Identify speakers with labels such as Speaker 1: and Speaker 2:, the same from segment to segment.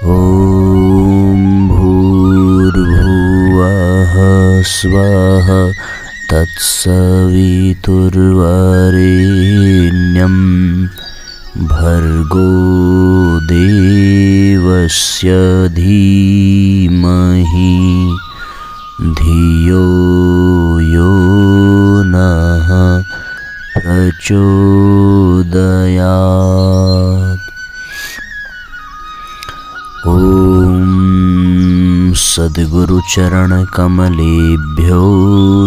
Speaker 1: ॐ भूर्भुवः स्वः तत्सवितुर्वरेण्यं भर्गो देवस्य धीमहि धियो यो नः प्रचोदयात्। ॐ सद्गुरुचरणकमलेभ्यो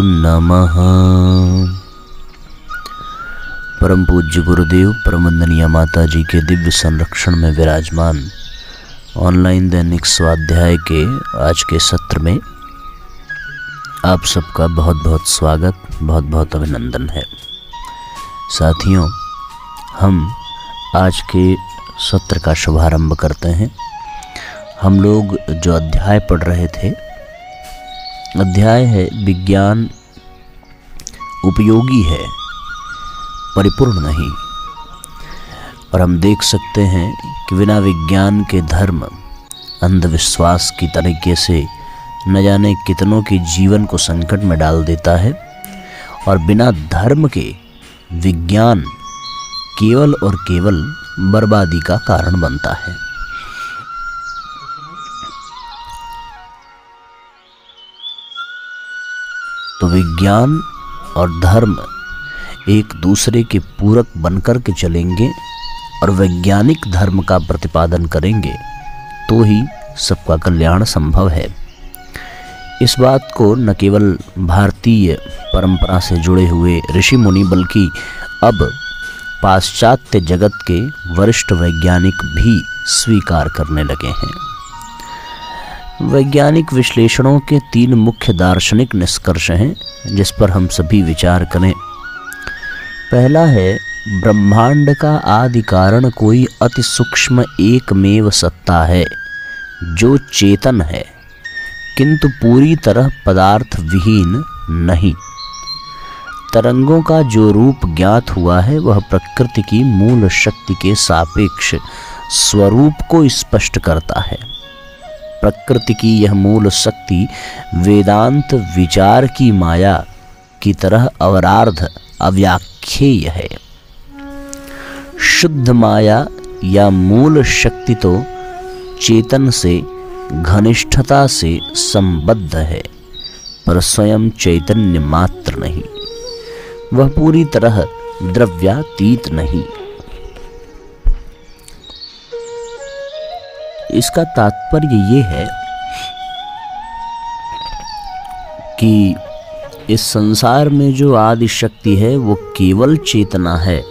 Speaker 1: नमः। परम पूज्य गुरुदेव परमवंदनीय माता जी के दिव्य संरक्षण में विराजमान ऑनलाइन दैनिक स्वाध्याय के आज के सत्र में आप सबका बहुत बहुत स्वागत, बहुत बहुत अभिनंदन है। साथियों, हम आज के सत्र का शुभारंभ करते हैं। हम लोग जो अध्याय पढ़ रहे थे, अध्याय है विज्ञान उपयोगी है, परिपूर्ण नहीं। और हम देख सकते हैं कि बिना विज्ञान के धर्म अंधविश्वास की तरीके से न जाने कितनों के जीवन को संकट में डाल देता है, और बिना धर्म के विज्ञान केवल और केवल बर्बादी का कारण बनता है। तो विज्ञान और धर्म एक दूसरे के पूरक बनकर के चलेंगे और वैज्ञानिक धर्म का प्रतिपादन करेंगे तो ही सबका कल्याण संभव है। इस बात को न केवल भारतीय परंपरा से जुड़े हुए ऋषि मुनि बल्कि अब पाश्चात्य जगत के वरिष्ठ वैज्ञानिक भी स्वीकार करने लगे हैं। वैज्ञानिक विश्लेषणों के 3 मुख्य दार्शनिक निष्कर्ष हैं जिस पर हम सभी विचार करें। पहला है, ब्रह्मांड का आदि कारण कोई अति सूक्ष्म एकमेव सत्ता है जो चेतन है किंतु पूरी तरह पदार्थ विहीन नहीं। तरंगों का जो रूप ज्ञात हुआ है वह प्रकृति की मूल शक्ति के सापेक्ष स्वरूप को स्पष्ट करता है। प्रकृति की यह मूल शक्ति वेदांत विचार की माया की तरह अवरार्ध अव्याख्येय है। शुद्ध माया या मूल शक्ति तो चेतन से घनिष्ठता से संबद्ध है, पर स्वयं चैतन्य मात्र नहीं। वह पूरी तरह द्रव्यातीत नहीं। इसका तात्पर्य ये है कि इस संसार में जो आदि शक्ति है वो केवल चेतना है,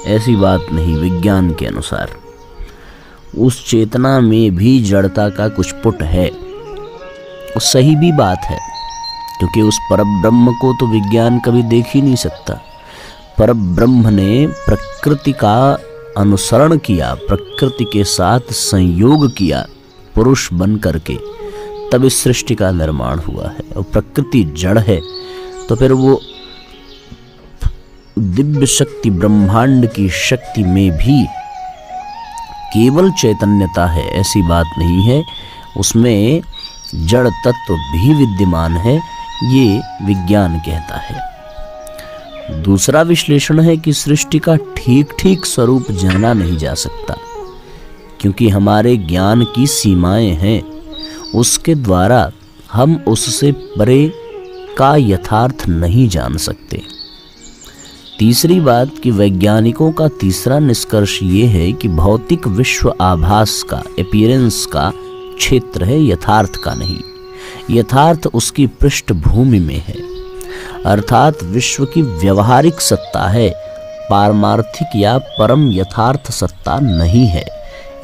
Speaker 1: ऐसी बात नहीं। विज्ञान के अनुसार उस चेतना में भी जड़ता का कुछ पुट है। वो सही भी बात है, क्योंकि उस परब्रह्म को तो विज्ञान कभी देख ही नहीं सकता। परब्रह्म ने प्रकृति का अनुसरण किया, प्रकृति के साथ संयोग किया पुरुष बन करके, तब इस सृष्टि का निर्माण हुआ है। और प्रकृति जड़ है तो फिर वो दिव्य शक्ति ब्रह्मांड की शक्ति में भी केवल चैतन्यता है, ऐसी बात नहीं है। उसमें जड़ तत्व भी विद्यमान है, ये विज्ञान कहता है। दूसरा विश्लेषण है कि सृष्टि का ठीक ठीक स्वरूप जाना नहीं जा सकता, क्योंकि हमारे ज्ञान की सीमाएं हैं। उसके द्वारा हम उससे परे का यथार्थ नहीं जान सकते। तीसरी बात कि वैज्ञानिकों का तीसरा निष्कर्ष ये है कि भौतिक विश्व आभास का, अपीयरेंस का क्षेत्र है, यथार्थ का नहीं। यथार्थ उसकी पृष्ठभूमि में है, अर्थात विश्व की व्यवहारिक सत्ता है, पारमार्थिक या परम यथार्थ सत्ता नहीं है।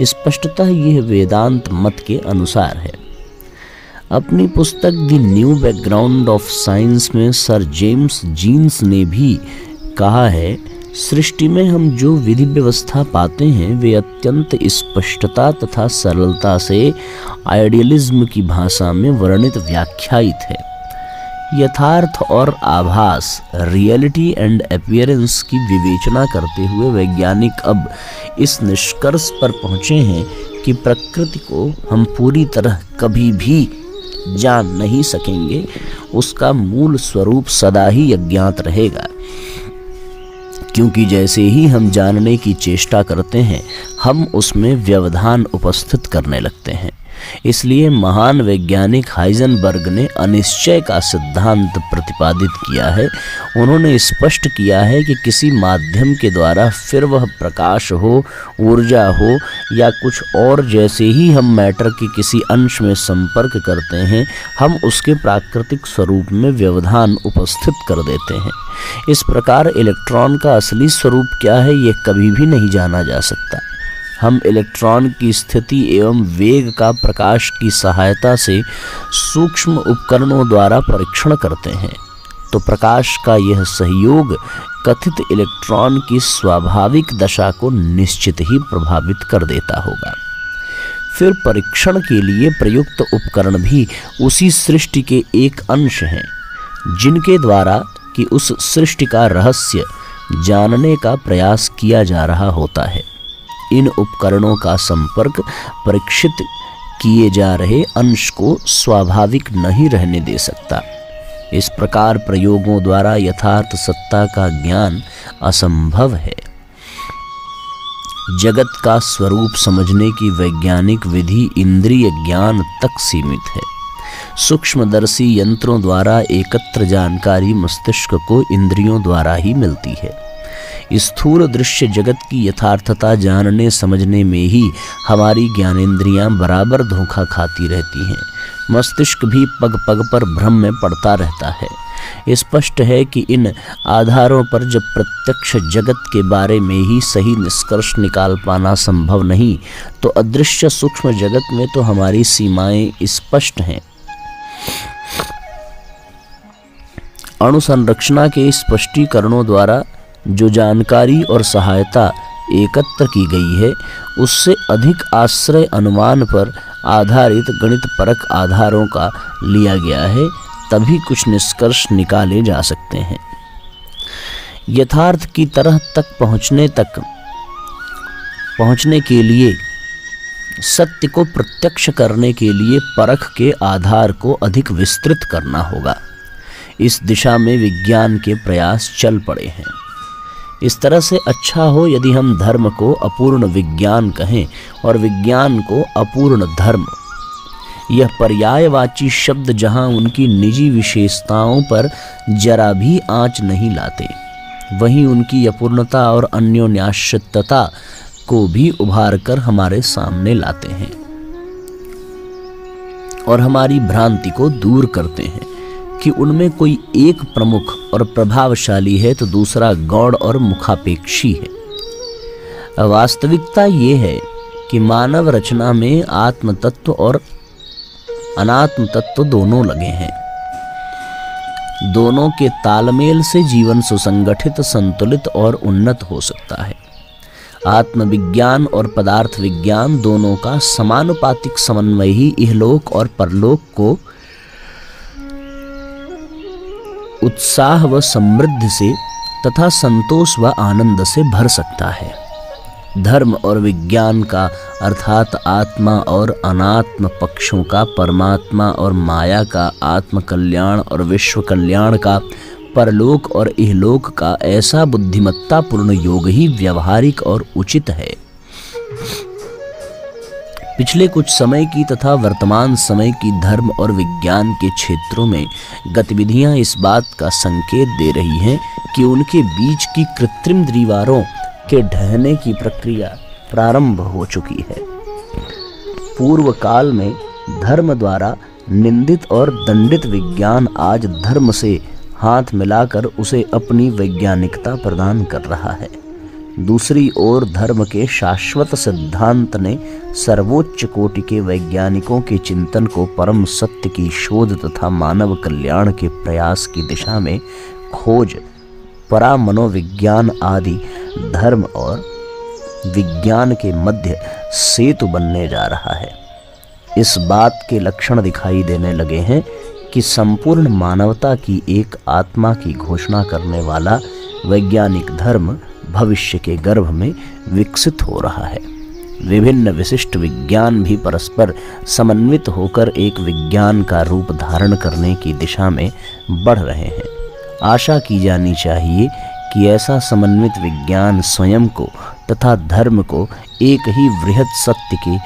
Speaker 1: स्पष्टतः यह वेदांत मत के अनुसार है। अपनी पुस्तक the new background of science में सर जेम्स जीन्स ने भी कहा है, सृष्टि में हम जो विधि व्यवस्था पाते हैं वे अत्यंत स्पष्टता तथा सरलता से आइडियलिज्म की भाषा में वर्णित व्याख्यायित है। यथार्थ और आभास, रियलिटी एंड अपीयरेंस की विवेचना करते हुए वैज्ञानिक अब इस निष्कर्ष पर पहुंचे हैं कि प्रकृति को हम पूरी तरह कभी भी जान नहीं सकेंगे, उसका मूल स्वरूप सदा ही अज्ञात रहेगा। क्योंकि जैसे ही हम जानने की चेष्टा करते हैं, हम उसमें व्यवधान उपस्थित करने लगते हैं। इसलिए महान वैज्ञानिक हाइजेनबर्ग ने अनिश्चय का सिद्धांत प्रतिपादित किया है। उन्होंने स्पष्ट किया है कि किसी माध्यम के द्वारा, फिर वह प्रकाश हो, ऊर्जा हो या कुछ और, जैसे ही हम मैटर के किसी अंश में संपर्क करते हैं, हम उसके प्राकृतिक स्वरूप में व्यवधान उपस्थित कर देते हैं। इस प्रकार इलेक्ट्रॉन का असली स्वरूप क्या है, यह कभी भी नहीं जाना जा सकता। हम इलेक्ट्रॉन की स्थिति एवं वेग का प्रकाश की सहायता से सूक्ष्म उपकरणों द्वारा परीक्षण करते हैं, तो प्रकाश का यह सहयोग कथित इलेक्ट्रॉन की स्वाभाविक दशा को निश्चित ही प्रभावित कर देता होगा। फिर परीक्षण के लिए प्रयुक्त उपकरण भी उसी सृष्टि के एक अंश हैं, जिनके द्वारा कि उस सृष्टि का रहस्य जानने का प्रयास किया जा रहा होता है। इन उपकरणों का संपर्क परीक्षित किए जा रहे अंश को स्वाभाविक नहीं रहने दे सकता। इस प्रकार प्रयोगों द्वारा यथार्थ सत्ता का ज्ञान असंभव है। जगत का स्वरूप समझने की वैज्ञानिक विधि इंद्रिय ज्ञान तक सीमित है। सूक्ष्मदर्शी यंत्रों द्वारा एकत्र जानकारी मस्तिष्क को इंद्रियों द्वारा ही मिलती है। स्थूल दृश्य जगत की यथार्थता जानने समझने में ही हमारी ज्ञानेंद्रियां बराबर धोखा खाती रहती हैं। मस्तिष्क भी पग पग पर भ्रम में पड़ता रहता है। स्पष्ट है कि इन आधारों पर जब प्रत्यक्ष जगत के बारे में ही सही निष्कर्ष निकाल पाना संभव नहीं, तो अदृश्य सूक्ष्म जगत में तो हमारी सीमाएं स्पष्ट हैं। अणुसंरचना के स्पष्टीकरणों द्वारा जो जानकारी और सहायता एकत्र की गई है, उससे अधिक आश्रय अनुमान पर आधारित गणित परक आधारों का लिया गया है, तभी कुछ निष्कर्ष निकाले जा सकते हैं। यथार्थ की तरह तक पहुंचने के लिए, सत्य को प्रत्यक्ष करने के लिए परख के आधार को अधिक विस्तृत करना होगा। इस दिशा में विज्ञान के प्रयास चल पड़े हैं। इस तरह से अच्छा हो यदि हम धर्म को अपूर्ण विज्ञान कहें और विज्ञान को अपूर्ण धर्म। यह पर्यायवाची शब्द जहां उनकी निजी विशेषताओं पर जरा भी आंच नहीं लाते, वहीं उनकी अपूर्णता और अन्योन्याश्रितता को भी उभार कर हमारे सामने लाते हैं और हमारी भ्रांति को दूर करते हैं कि उनमें कोई एक प्रमुख और प्रभावशाली है तो दूसरा गौड़ और मुखापेक्षी है। वास्तविकता ये है कि मानव रचना में आत्म तत्व और अनात्म तत्व दोनों लगे हैं। दोनों के तालमेल से जीवन सुसंगठित, संतुलित और उन्नत हो सकता है। आत्मविज्ञान और पदार्थ विज्ञान दोनों का समानुपातिक समन्वय ही इहलोक और परलोक को उत्साह व समृद्धि से तथा संतोष व आनंद से भर सकता है। धर्म और विज्ञान का अर्थात आत्मा और अनात्म पक्षों का, परमात्मा और माया का, आत्म कल्याण और विश्व कल्याण का, परलोक और इहलोक का ऐसा बुद्धिमत्तापूर्ण योग ही व्यवहारिक और उचित है। पिछले कुछ समय की तथा वर्तमान समय की धर्म और विज्ञान के क्षेत्रों में गतिविधियां इस बात का संकेत दे रही हैं कि उनके बीच की कृत्रिम दीवारों के ढहने की प्रक्रिया प्रारंभ हो चुकी है। पूर्व काल में धर्म द्वारा निंदित और दंडित विज्ञान आज धर्म से हाथ मिलाकर उसे अपनी वैज्ञानिकता प्रदान कर रहा है। दूसरी ओर धर्म के शाश्वत सिद्धांत ने सर्वोच्च कोटि के वैज्ञानिकों के चिंतन को परम सत्य की शोध तथा मानव कल्याण के प्रयास की दिशा में खोज, परामनोविज्ञान आदि धर्म और विज्ञान के मध्य सेतु बनने जा रहा है। इस बात के लक्षण दिखाई देने लगे हैं कि संपूर्ण मानवता की एक आत्मा की घोषणा करने वाला वैज्ञानिक धर्म भविष्य के गर्भ में विकसित हो रहा है। विभिन्न विशिष्ट विज्ञान भी परस्पर समन्वित होकर एक विज्ञान का रूप धारण करने की दिशा में बढ़ रहे हैं। आशा की जानी चाहिए कि ऐसा समन्वित विज्ञान स्वयं को तथा धर्म को एक ही वृहत सत्य के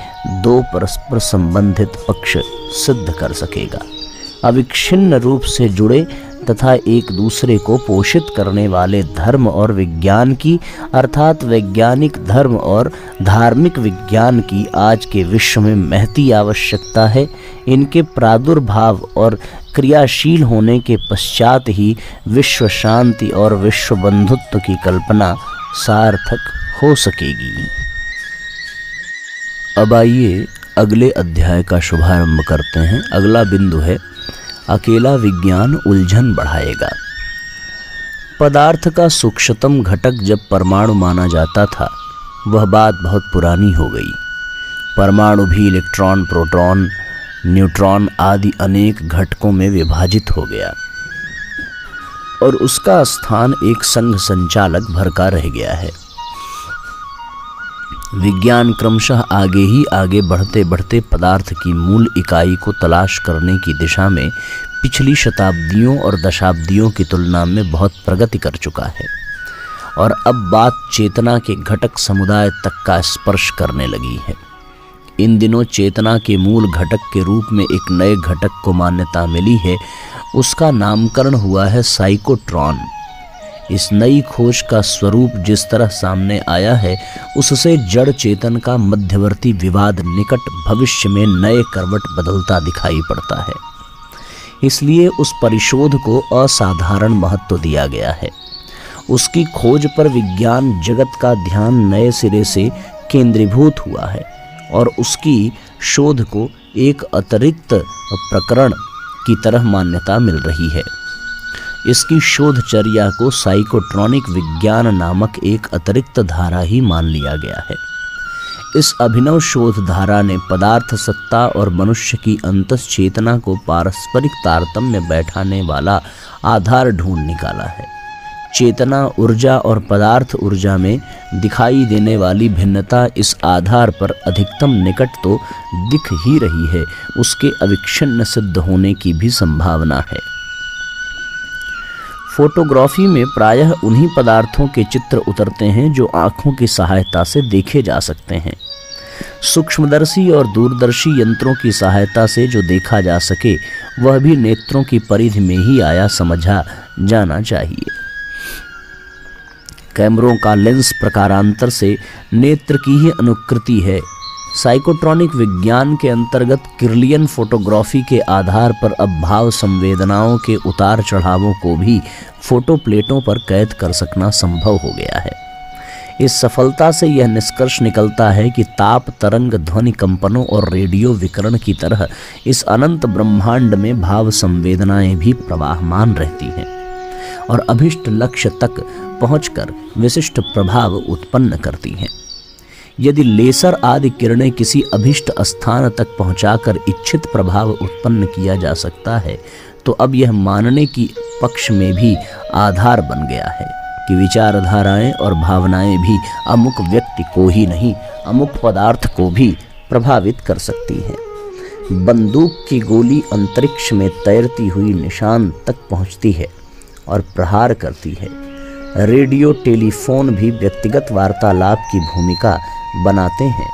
Speaker 1: दो परस्पर संबंधित पक्ष सिद्ध कर सकेगा। अविच्छिन्न रूप से जुड़े तथा एक दूसरे को पोषित करने वाले धर्म और विज्ञान की अर्थात वैज्ञानिक धर्म और धार्मिक विज्ञान की आज के विश्व में महती आवश्यकता है। इनके प्रादुर्भाव और क्रियाशील होने के पश्चात ही विश्व शांति और विश्व बंधुत्व की कल्पना सार्थक हो सकेगी। अब आइए अगले अध्याय का शुभारंभ करते हैं। अगला बिंदु है अकेला विज्ञान उलझन बढ़ाएगा। पदार्थ का सूक्ष्मतम घटक जब परमाणु माना जाता था, वह बात बहुत पुरानी हो गई। परमाणु भी इलेक्ट्रॉन, प्रोटॉन, न्यूट्रॉन आदि अनेक घटकों में विभाजित हो गया और उसका स्थान एक संघ संचालक भर का रह गया है। विज्ञान क्रमशः आगे ही आगे बढ़ते बढ़ते पदार्थ की मूल इकाई को तलाश करने की दिशा में पिछली शताब्दियों और दशाब्दियों की तुलना में बहुत प्रगति कर चुका है और अब बात चेतना के घटक समुदाय तक का स्पर्श करने लगी है। इन दिनों चेतना के मूल घटक के रूप में एक नए घटक को मान्यता मिली है। उसका नामकरण हुआ है साइकोट्रॉन। इस नई खोज का स्वरूप जिस तरह सामने आया है, उससे जड़ चेतन का मध्यवर्ती विवाद निकट भविष्य में नए करवट बदलता दिखाई पड़ता है। इसलिए उस परिशोध को असाधारण महत्व दिया गया है। उसकी खोज पर विज्ञान जगत का ध्यान नए सिरे से केंद्रीभूत हुआ है और उसकी शोध को एक अतिरिक्त प्रकरण की तरह मान्यता मिल रही है। इसकी शोधचर्या को साइकोट्रॉनिक विज्ञान नामक एक अतिरिक्त धारा ही मान लिया गया है। इस अभिनव शोध धारा ने पदार्थ सत्ता और मनुष्य की अंतस चेतना को पारस्परिक तारतम्य बैठाने वाला आधार ढूंढ निकाला है। चेतना ऊर्जा और पदार्थ ऊर्जा में दिखाई देने वाली भिन्नता इस आधार पर अधिकतम निकट तो दिख ही रही है, उसके अविच्छिन्न सिद्ध होने की भी संभावना है। फोटोग्राफी में प्रायः उन्हीं पदार्थों के चित्र उतरते हैं जो आँखों की सहायता से देखे जा सकते हैं। सूक्ष्मदर्शी और दूरदर्शी यंत्रों की सहायता से जो देखा जा सके, वह भी नेत्रों की परिधि में ही आया समझा जाना चाहिए। कैमरों का लेंस प्रकारांतर से नेत्र की ही अनुकृति है। साइकोट्रॉनिक विज्ञान के अंतर्गत किर्लियन फोटोग्राफी के आधार पर अब भाव संवेदनाओं के उतार चढ़ावों को भी फोटो प्लेटों पर कैद कर सकना संभव हो गया है। इस सफलता से यह निष्कर्ष निकलता है कि ताप, तरंग, ध्वनि कंपनों और रेडियो विकिरण की तरह इस अनंत ब्रह्मांड में भाव संवेदनाएं भी प्रवाहमान रहती हैं और अभिष्ट लक्ष्य तक पहुंचकर विशिष्ट प्रभाव उत्पन्न करती हैं। यदि लेसर आदि किरणें किसी अभिष्ट स्थान तक पहुंचाकर इच्छित प्रभाव उत्पन्न किया जा सकता है, तो अब यह मानने की पक्ष में भी आधार बन गया है कि विचारधाराएं और भावनाएं भी अमुक व्यक्ति को ही नहीं, अमुक पदार्थ को भी प्रभावित कर सकती हैं। बंदूक की गोली अंतरिक्ष में तैरती हुई निशान तक पहुंचती है और प्रहार करती है। रेडियो, टेलीफोन भी व्यक्तिगत वार्तालाप की भूमिका बनाते हैं।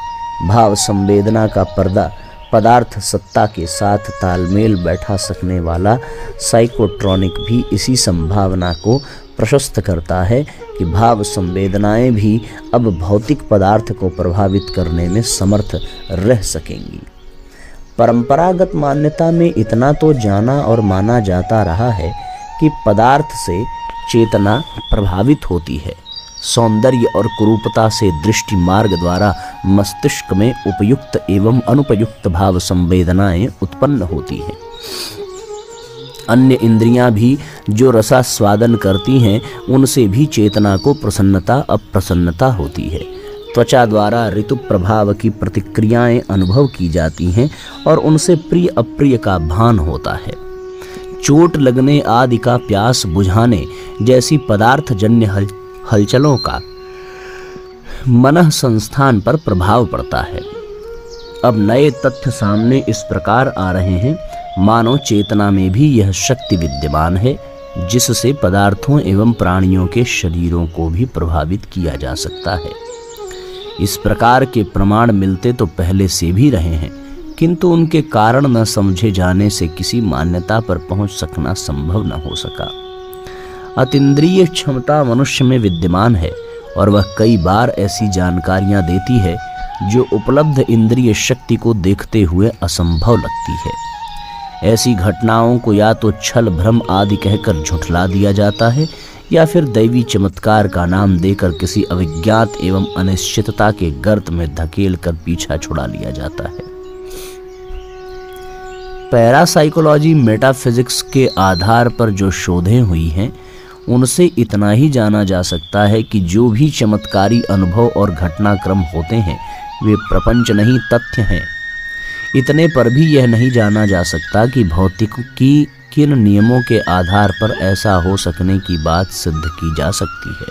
Speaker 1: भाव संवेदना का पर्दा पदार्थ सत्ता के साथ तालमेल बैठा सकने वाला साइकोट्रॉनिक भी इसी संभावना को प्रशस्त करता है कि भाव संवेदनाएं भी अब भौतिक पदार्थ को प्रभावित करने में समर्थ रह सकेंगी। परंपरागत मान्यता में इतना तो जाना और माना जाता रहा है कि पदार्थ से चेतना प्रभावित होती है। सौंदर्य और कुरूपता से दृष्टि मार्ग द्वारा मस्तिष्क में उपयुक्त एवं अनुपयुक्त भाव संवेदनाएं उत्पन्न होती हैं। अन्य इंद्रियां भी जो रसास्वादन करती हैं, उनसे भी चेतना को प्रसन्नता अप्रसन्नता होती है। त्वचा द्वारा ऋतु प्रभाव की प्रतिक्रियाएं अनुभव की जाती हैं और उनसे प्रिय अप्रिय का भान होता है। चोट लगने आदि का प्यास बुझाने जैसी पदार्थजन्य हलचलों का मनः संस्थान पर प्रभाव पड़ता है। अब नए तथ्य सामने इस प्रकार आ रहे हैं, मानव चेतना में भी यह शक्ति विद्यमान है जिससे पदार्थों एवं प्राणियों के शरीरों को भी प्रभावित किया जा सकता है। इस प्रकार के प्रमाण मिलते तो पहले से भी रहे हैं, किंतु उनके कारण न समझे जाने से किसी मान्यता पर पहुंच सकना संभव न हो सका। अतीन्द्रिय क्षमता मनुष्य में विद्यमान है और वह कई बार ऐसी जानकारियां देती है जो उपलब्ध इंद्रिय शक्ति को देखते हुए असंभव लगती है। ऐसी घटनाओं को या तो छल भ्रम आदि कहकर झुठला दिया जाता है या फिर दैवी चमत्कार का नाम देकर किसी अविज्ञात एवं अनिश्चितता के गर्त में धकेल कर पीछा छुड़ा लिया जाता है। पैरासाइकोलॉजी मेटाफिजिक्स के आधार पर जो शोधें हुई हैं उनसे इतना ही जाना जा सकता है कि जो भी चमत्कारी अनुभव और घटनाक्रम होते हैं वे प्रपंच नहीं तथ्य हैं। इतने पर भी यह नहीं जाना जा सकता कि भौतिकी की किन नियमों के आधार पर ऐसा हो सकने की बात सिद्ध की जा सकती है।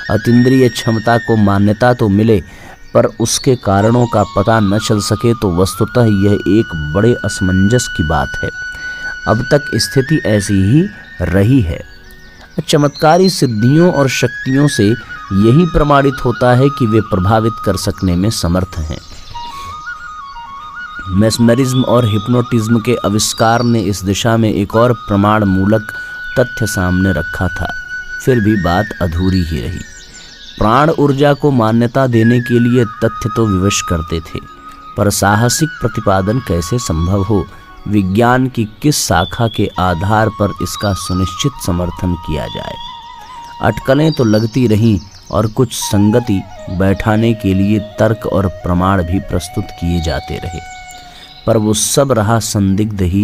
Speaker 1: अतीन्द्रिय क्षमता को मान्यता तो मिले पर उसके कारणों का पता न चल सके तो वस्तुतः यह एक बड़े असमंजस की बात है। अब तक स्थिति ऐसी ही रही है। चमत्कारी सिद्धियों और शक्तियों से यही प्रमाणित होता है कि वे प्रभावित कर सकने में समर्थ हैं। मेस्मरिज्म और हिप्नोटिज्म के आविष्कार ने इस दिशा में एक और प्रमाण मूलक तथ्य सामने रखा था, फिर भी बात अधूरी ही रही। प्राण ऊर्जा को मान्यता देने के लिए तथ्य तो विवश करते थे, पर साहसिक प्रतिपादन कैसे संभव हो, विज्ञान की किस शाखा के आधार पर इसका सुनिश्चित समर्थन किया जाए। अटकलें तो लगती रहीं और कुछ संगति बैठाने के लिए तर्क और प्रमाण भी प्रस्तुत किए जाते रहे, पर वो सब रहा संदिग्ध ही।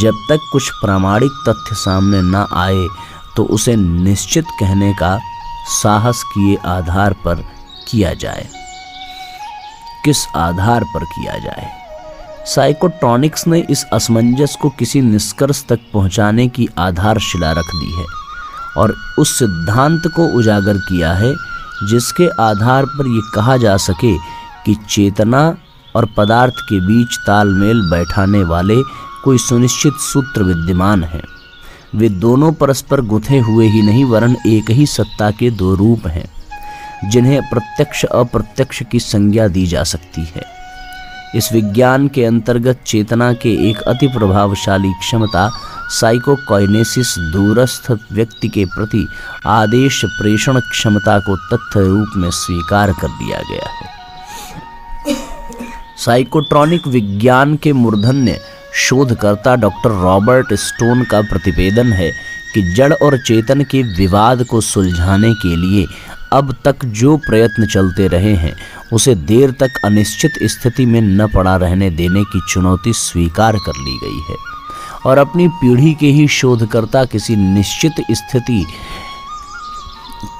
Speaker 1: जब तक कुछ प्रामाणिक तथ्य सामने न आए तो उसे निश्चित कहने का साहस किए आधार पर किया जाए। किस आधार पर किया जाए? साइकोट्रॉनिक्स ने इस असमंजस को किसी निष्कर्ष तक पहुंचाने की आधारशिला रख दी है और उस सिद्धांत को उजागर किया है जिसके आधार पर यह कहा जा सके कि चेतना और पदार्थ के बीच तालमेल बैठाने वाले कोई सुनिश्चित सूत्र विद्यमान है। वे दोनों परस्पर गुथे हुए ही नहीं वरन एक ही सत्ता के दो रूप हैं जिन्हें प्रत्यक्ष अप्रत्यक्ष की संज्ञा दी जा सकती है। इस विज्ञान के अंतर्गत चेतना के एक अति प्रभावशाली क्षमता साइकोकाइनेसिस दूरस्थ व्यक्ति के प्रति आदेश प्रेषण क्षमता को तथ्य रूप में स्वीकार कर दिया गया है। साइकोट्रॉनिक विज्ञान के मूर्धन्य शोधकर्ता डॉक्टर रॉबर्ट स्टोन का प्रतिवेदन है कि जड़ और चेतन के विवाद को सुलझाने के लिए अब तक जो प्रयत्न चलते रहे हैं उसे देर तक अनिश्चित स्थिति में न पड़ा रहने देने की चुनौती स्वीकार कर ली गई है और अपनी पीढ़ी के ही शोधकर्ता किसी निश्चित स्थिति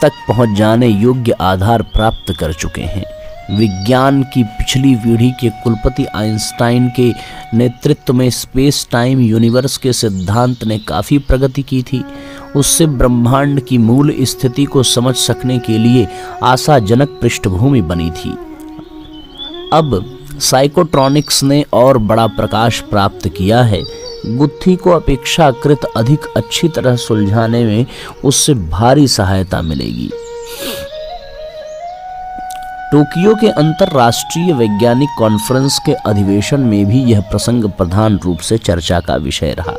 Speaker 1: तक पहुंच जाने योग्य आधार प्राप्त कर चुके हैं। विज्ञान की पिछली पीढ़ी के कुलपति आइंस्टाइन के नेतृत्व में स्पेस टाइम यूनिवर्स के सिद्धांत ने काफ़ी प्रगति की थी। उससे ब्रह्मांड की मूल स्थिति को समझ सकने के लिए आशाजनक पृष्ठभूमि बनी थी। अब साइकोट्रॉनिक्स ने और बड़ा प्रकाश प्राप्त किया है। गुत्थी को अपेक्षाकृत अधिक अच्छी तरह सुलझाने में उससे भारी सहायता मिलेगी। टोक्यो के अंतर्राष्ट्रीय वैज्ञानिक कॉन्फ्रेंस के अधिवेशन में भी यह प्रसंग प्रधान रूप से चर्चा का विषय रहा।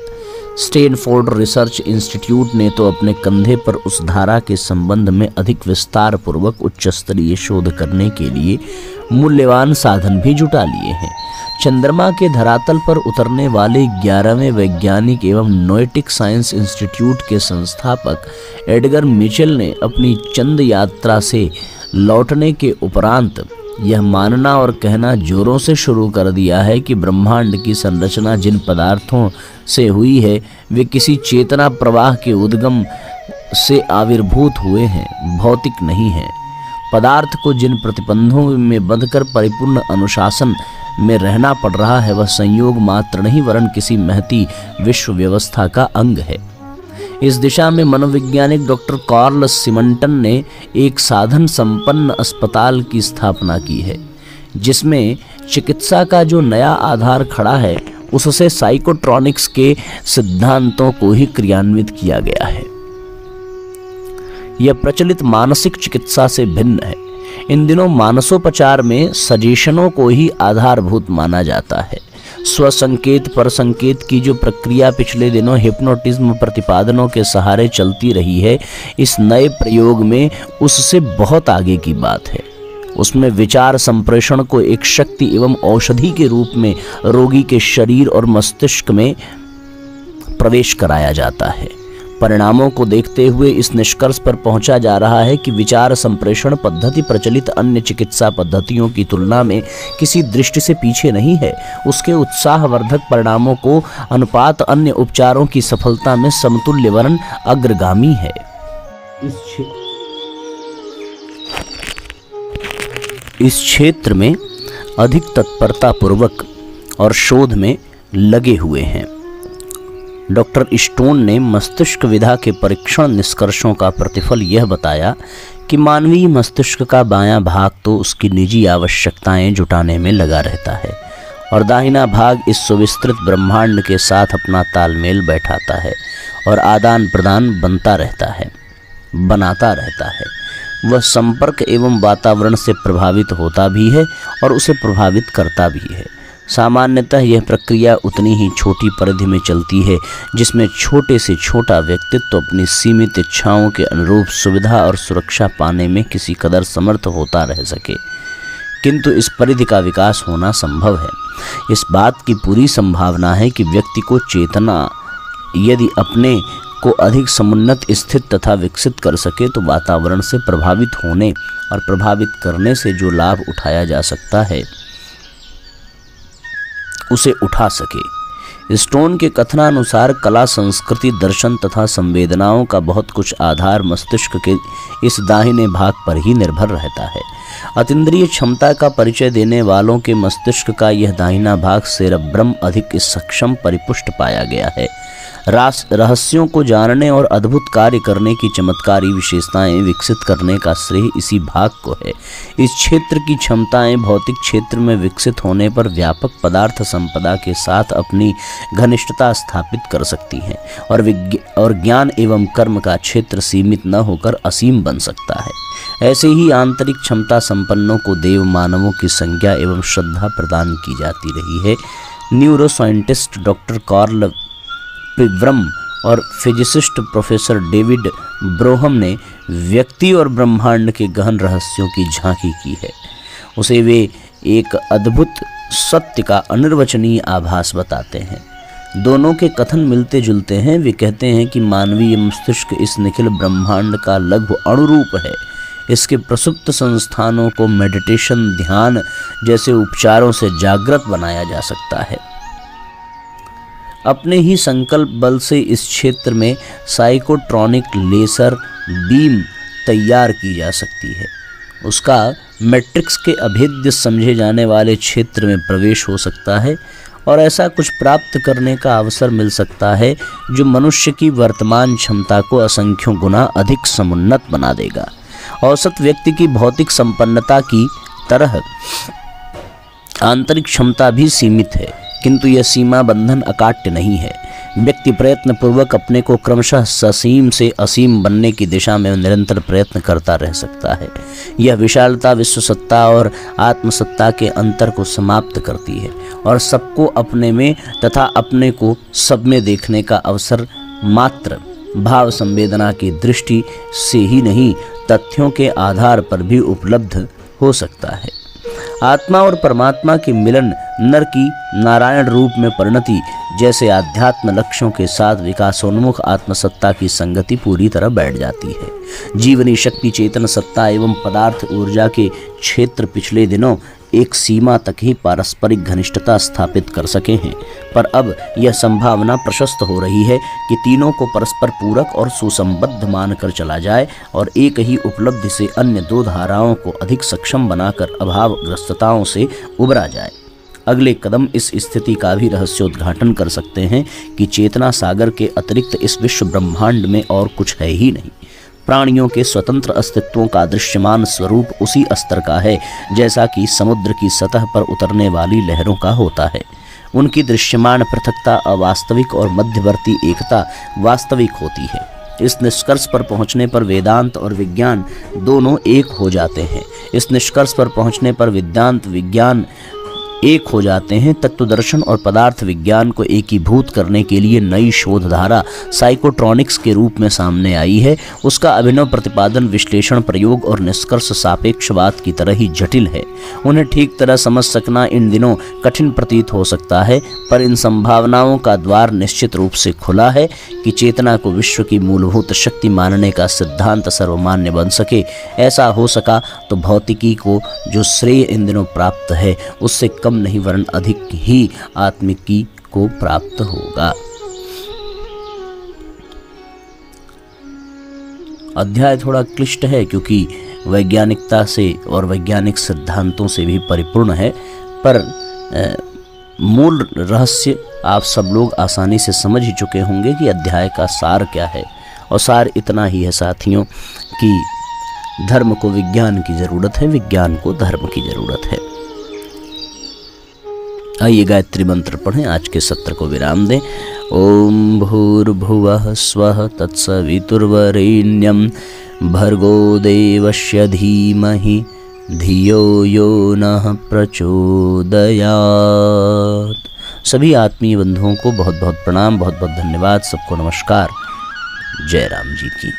Speaker 1: स्टैनफोर्ड रिसर्च इंस्टीट्यूट ने तो अपने कंधे पर उस धारा के संबंध में अधिक विस्तार पूर्वक उच्च स्तरीय शोध करने के लिए मूल्यवान साधन भी जुटा लिए हैं। चंद्रमा के धरातल पर उतरने वाले 11वें वैज्ञानिक एवं नोएटिक साइंस इंस्टीट्यूट के संस्थापक एडगर मिचेल ने अपनी चंद्र यात्रा से लौटने के उपरांत यह मानना और कहना जोरों से शुरू कर दिया है कि ब्रह्मांड की संरचना जिन पदार्थों से हुई है वे किसी चेतना प्रवाह के उद्गम से आविर्भूत हुए हैं, भौतिक नहीं हैं। पदार्थ को जिन प्रतिबंधों में बंधकर परिपूर्ण अनुशासन में रहना पड़ रहा है वह संयोग मात्र नहीं वरन किसी महती विश्व व्यवस्था का अंग है। इस दिशा में मनोवैज्ञानिक डॉक्टर कार्ल सिमंटन ने एक साधन संपन्न अस्पताल की स्थापना की है, जिसमें चिकित्सा का जो नया आधार खड़ा है उससे साइकोट्रॉनिक्स के सिद्धांतों को ही क्रियान्वित किया गया है। यह प्रचलित मानसिक चिकित्सा से भिन्न है। इन दिनों मानसोपचार में सजेशनों को ही आधारभूत माना जाता है। स्वसंकेत पर संकेत की जो प्रक्रिया पिछले दिनों हिप्नोटिज्म प्रतिपादनों के सहारे चलती रही है, इस नए प्रयोग में उससे बहुत आगे की बात है। उसमें विचार संप्रेषण को एक शक्ति एवं औषधि के रूप में रोगी के शरीर और मस्तिष्क में प्रवेश कराया जाता है। परिणामों को देखते हुए इस निष्कर्ष पर पहुंचा जा रहा है कि विचार संप्रेषण पद्धति प्रचलित अन्य चिकित्सा पद्धतियों की तुलना में किसी दृष्टि से पीछे नहीं है। उसके उत्साहवर्धक परिणामों को अनुपात अन्य उपचारों की सफलता में समतुल्य वरन अग्रगामी है। इस क्षेत्र में अधिक तत्परता पूर्वक और शोध में लगे हुए हैं। डॉक्टर स्टोन ने मस्तिष्क विधा के परीक्षण निष्कर्षों का प्रतिफल यह बताया कि मानवीय मस्तिष्क का बायां भाग तो उसकी निजी आवश्यकताएं जुटाने में लगा रहता है और दाहिना भाग इस सुविस्तृत ब्रह्मांड के साथ अपना तालमेल बैठाता है और आदान प्रदान बनाता रहता है। वह संपर्क एवं वातावरण से प्रभावित होता भी है और उसे प्रभावित करता भी है। सामान्यतः यह प्रक्रिया उतनी ही छोटी परिधि में चलती है जिसमें छोटे से छोटा व्यक्तित्व अपनी सीमित इच्छाओं के अनुरूप सुविधा और सुरक्षा पाने में किसी कदर समर्थ होता रह सके, किंतु इस परिधि का विकास होना संभव है। इस बात की पूरी संभावना है कि व्यक्ति को चेतना यदि अपने को अधिक समुन्नत स्थित तथा विकसित कर सके तो वातावरण से प्रभावित होने और प्रभावित करने से जो लाभ उठाया जा सकता है उसे उठा सके। स्टोन के कथनानुसार कला, संस्कृति, दर्शन तथा संवेदनाओं का बहुत कुछ आधार मस्तिष्क के इस दाहिने भाग पर ही निर्भर रहता है। अतीन्द्रिय क्षमता का परिचय देने वालों के मस्तिष्क का यह दाहिना भाग सेरेब्रम अधिक सक्षम परिपुष्ट पाया गया है। रहस्यों को जानने और अद्भुत कार्य करने की चमत्कारी विशेषताएं विकसित करने का श्रेय इसी भाग को है। इस क्षेत्र की क्षमताएं भौतिक क्षेत्र में विकसित होने पर व्यापक पदार्थ संपदा के साथ अपनी घनिष्ठता स्थापित कर सकती हैं और ज्ञान एवं कर्म का क्षेत्र सीमित न होकर असीम बन सकता है। ऐसे ही आंतरिक क्षमता संपन्नों को देव मानवों की संज्ञा एवं श्रद्धा प्रदान की जाती रही है। न्यूरोसाइंटिस्ट डॉक्टर कार्ल पिव्रम और फिजिसिस्ट प्रोफेसर डेविड ब्रोहम ने व्यक्ति और ब्रह्मांड के गहन रहस्यों की झांकी की है। उसे वे एक अद्भुत सत्य का अनिर्वचनीय आभास बताते हैं। दोनों के कथन मिलते जुलते हैं। वे कहते हैं कि मानवीय मस्तिष्क इस निखिल ब्रह्मांड का लघु अणुरूप है। इसके प्रसुप्त संस्थानों को मेडिटेशन, ध्यान जैसे उपचारों से जागृत बनाया जा सकता है। अपने ही संकल्प बल से इस क्षेत्र में साइकोट्रॉनिक लेसर बीम तैयार की जा सकती है। उसका मैट्रिक्स के अभेद्य समझे जाने वाले क्षेत्र में प्रवेश हो सकता है और ऐसा कुछ प्राप्त करने का अवसर मिल सकता है जो मनुष्य की वर्तमान क्षमता को असंख्यों गुना अधिक समुन्नत बना देगा। औसत व्यक्ति की भौतिक संपन्नता की तरह आंतरिक क्षमता भी सीमित है, किंतु यह सीमा बंधन अकाट्य नहीं है। व्यक्ति प्रयत्न पूर्वक अपने को क्रमशः ससीम से असीम बनने की दिशा में निरंतर प्रयत्न करता रह सकता है। यह विशालता विश्व सत्ता और आत्मसत्ता के अंतर को समाप्त करती है और सबको अपने में तथा अपने को सब में देखने का अवसर मात्र भाव संवेदना की दृष्टि से ही नहीं, तथ्यों के आधार पर भी उपलब्ध हो सकता है। आत्मा और परमात्मा के मिलन, नर की नारायण रूप में परिणति जैसे आध्यात्म लक्ष्यों के साथ विकासोन्मुख आत्मसत्ता की संगति पूरी तरह बैठ जाती है। जीवनी शक्ति, चेतन सत्ता एवं पदार्थ ऊर्जा के क्षेत्र पिछले दिनों एक सीमा तक ही पारस्परिक घनिष्ठता स्थापित कर सके हैं, पर अब यह संभावना प्रशस्त हो रही है कि तीनों को परस्पर पूरक और सुसंबद्ध मानकर चला जाए और एक ही उपलब्धि से अन्य दो धाराओं को अधिक सक्षम बनाकर अभावग्रस्तताओं से उबरा जाए। अगले कदम इस स्थिति का भी रहस्योद्घाटन कर सकते हैं कि चेतना सागर के अतिरिक्त इस विश्व ब्रह्मांड में और कुछ है ही नहीं। प्राणियों के स्वतंत्र अस्तित्वों का दृश्यमान स्वरूप उसी स्तर का है जैसा कि समुद्र की सतह पर उतरने वाली लहरों का होता है। उनकी दृश्यमान पृथकता अवास्तविक और मध्यवर्ती एकता वास्तविक होती है। इस निष्कर्ष पर पहुंचने पर वेदांत और विज्ञान दोनों एक हो जाते हैं। इस निष्कर्ष पर पहुंचने पर वेदांत विज्ञान एक हो जाते हैं। तत्व दर्शन और पदार्थ विज्ञान को एकीभूत करने के लिए नई शोध धारा साइकोट्रॉनिक्स के रूप में सामने आई है। उसका अभिनव प्रतिपादन, विश्लेषण, प्रयोग और निष्कर्ष सापेक्षवाद की तरह ही जटिल है। उन्हें ठीक तरह समझ सकना इन दिनों कठिन प्रतीत हो सकता है, पर इन संभावनाओं का द्वार निश्चित रूप से खुला है कि चेतना को विश्व की मूलभूत शक्ति मानने का सिद्धांत सर्वमान्य बन सके। ऐसा हो सका तो भौतिकी को जो श्रेय इन दिनों प्राप्त है उससे कम नहीं वरन अधिक ही आत्मिकी को प्राप्त होगा। अध्याय थोड़ा क्लिष्ट है क्योंकि वैज्ञानिकता से और वैज्ञानिक सिद्धांतों से भी परिपूर्ण है, पर मूल रहस्य आप सब लोग आसानी से समझ ही चुके होंगे कि अध्याय का सार क्या है। और सार इतना ही है साथियों कि धर्म को विज्ञान की जरूरत है, विज्ञान को धर्म की जरूरत है। आइए गायत्री मंत्र पढ़ें, आज के सत्र को विराम दें। ओम भूर्भुवः स्वः तत्सवितुर्वरेण्यं भर्गो देवस्य धीमहि धियो यो नः प्रचोदयात्। सभी आत्मीय बंधुओं को बहुत बहुत प्रणाम, बहुत बहुत धन्यवाद। सबको नमस्कार। जय राम जी की।